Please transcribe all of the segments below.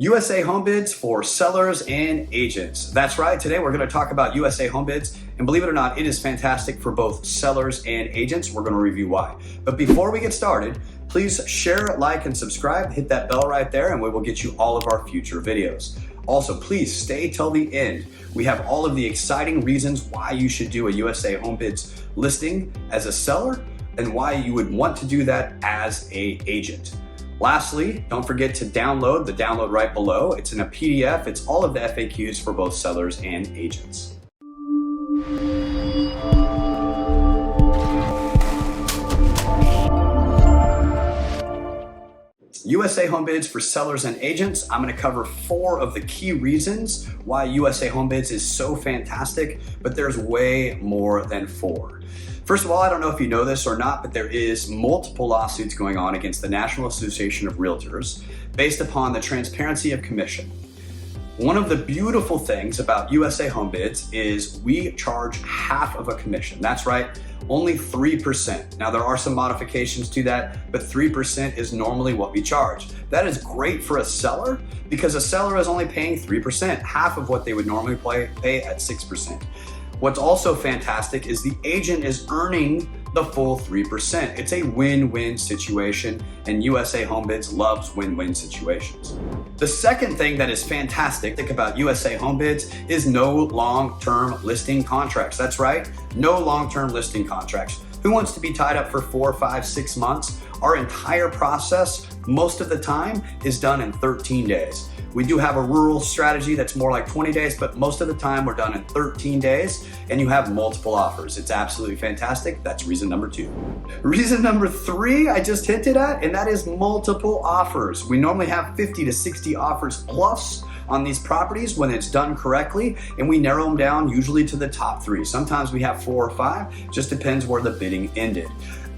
USA Homebids for sellers and agents. That's right, today we're going to talk about USA Homebids, and believe it or not, it is fantastic for both sellers and agents. We're going to review why. But before we get started, please share, like, and subscribe. Hit that bell right there, and we will get you all of our future videos. Also, please stay till the end. We have all of the exciting reasons why you should do a USA Homebids listing as a seller and why you would want to do that as an agent. Lastly, don't forget to download the download right below. It's in a PDF. It's all of the FAQs for both sellers and agents. USA Homebids for sellers and agents. I'm going to cover 4 of the key reasons why USA Homebids is so fantastic, but there's way more than 4. First of all, I don't know if you know this or not, but there is multiple lawsuits going on against the National Association of Realtors based upon the transparency of commission. One of the beautiful things about USA Homebids is we charge half of a commission. That's right, only 3%. Now there are some modifications to that, but 3% is normally what we charge. That is great for a seller because a seller is only paying 3%, half of what they would normally pay at 6%. What's also fantastic is the agent is earning the full 3%. It's a win-win situation, and USA Homebids loves win-win situations. The second thing that is fantastic about USA Homebids is no long-term listing contracts. That's right, no long-term listing contracts. Who wants to be tied up for 4, 5, 6 months? Our entire process, most of the time, is done in 13 days. We do have a rural strategy that's more like 20 days, but most of the time we're done in 13 days and you have multiple offers. It's absolutely fantastic. That's reason number 2. Reason number 3, I just hinted at, and that is multiple offers. We normally have 50 to 60 offers plus on these properties when it's done correctly, and we narrow them down usually to the top 3. Sometimes we have 4 or 5, just depends where the bidding ended.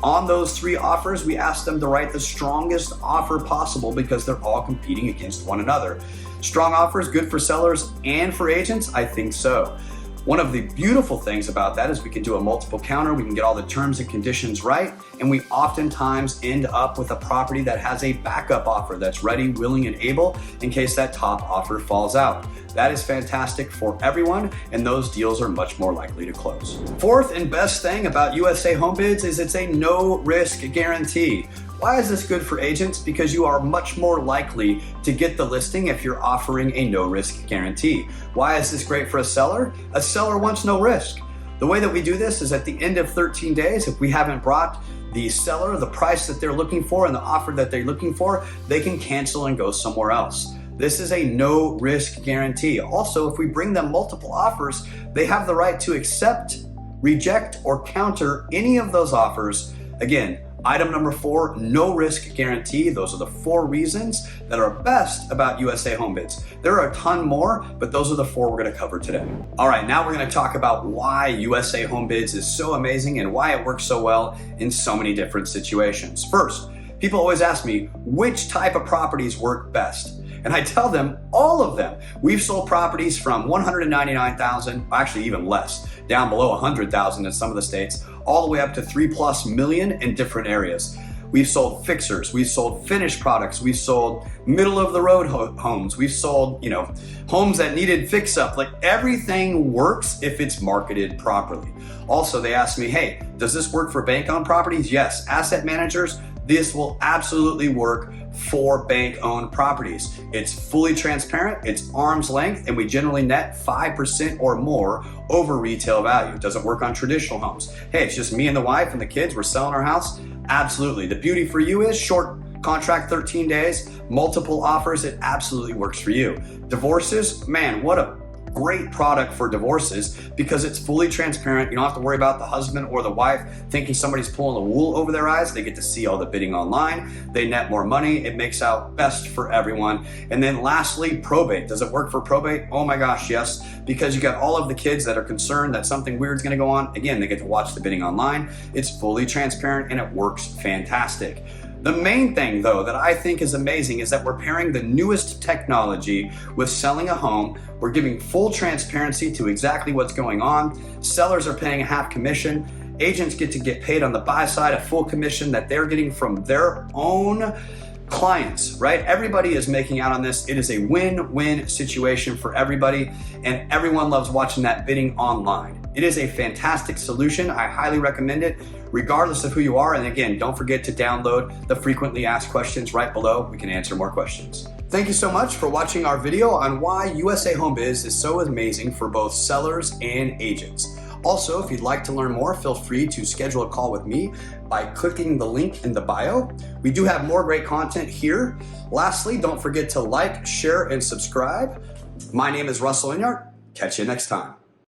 On those 3 offers, we ask them to write the strongest offer possible because they're all competing against one another. Strong offers, good for sellers and for agents? I think so. One of the beautiful things about that is we can do a multiple counter, we can get all the terms and conditions right, and we oftentimes end up with a property that has a backup offer that's ready, willing, and able in case that top offer falls out. That is fantastic for everyone, and those deals are much more likely to close. Fourth and best thing about USA Homebids is it's a no-risk guarantee. Why is this good for agents? Because you are much more likely to get the listing if you're offering a no-risk guarantee. Why is this great for a seller? A seller wants no risk. The way that we do this is at the end of 13 days, if we haven't brought the seller the price that they're looking for and the offer that they're looking for, they can cancel and go somewhere else. This is a no-risk guarantee. Also, if we bring them multiple offers, they have the right to accept, reject, or counter any of those offers. Again, item number 4, no risk guarantee. Those are the 4 reasons that are best about USA Homebids. There are a ton more, but those are the 4 we're going to cover today. All right, now we're going to talk about why USA Homebids is so amazing and why it works so well in so many different situations. First, people always ask me, which type of properties work best? And I tell them, all of them. We've sold properties from $199,000, actually even less, down below $100,000 in some of the states, all the way up to $3+ million in different areas. We've sold fixers, we've sold finished products, we've sold middle of the road homes, we've sold, homes that needed fix up. Like everything works if it's marketed properly. Also, they ask me, hey, does this work for bank-owned properties? Yes, asset managers, this will absolutely work for bank-owned properties. It's fully transparent, it's arm's length, and we generally net 5% or more over retail value. Does it work on traditional homes? Hey, it's just me and the wife and the kids, we're selling our house? Absolutely. The beauty for you is short contract, 13 days, multiple offers, it absolutely works for you. Divorces, man, what a great product for divorces because it's fully transparent. You don't have to worry about the husband or the wife thinking somebody's pulling the wool over their eyes. They get to see all the bidding online. They net more money. It makes out best for everyone. And then lastly, probate. Does it work for probate? Oh my gosh, yes. Because you got all of the kids that are concerned that something weird's gonna go on. Again, they get to watch the bidding online. It's fully transparent and it works fantastic. The main thing, though, that I think is amazing is that we're pairing the newest technology with selling a home. We're giving full transparency to exactly what's going on. Sellers are paying a half commission. Agents get to get paid on the buy side a full commission that they're getting from their own clients, right? Everybody is making out on this. It is a win-win situation for everybody, and everyone loves watching that bidding online. It is a fantastic solution. I highly recommend it, regardless of who you are. And again, don't forget to download the frequently asked questions right below. We can answer more questions. Thank you so much for watching our video on why USA Homebids is so amazing for both sellers and agents. Also, if you'd like to learn more, feel free to schedule a call with me by clicking the link in the bio. We do have more great content here. Lastly, don't forget to like, share, and subscribe. My name is Russell Enyart. Catch you next time.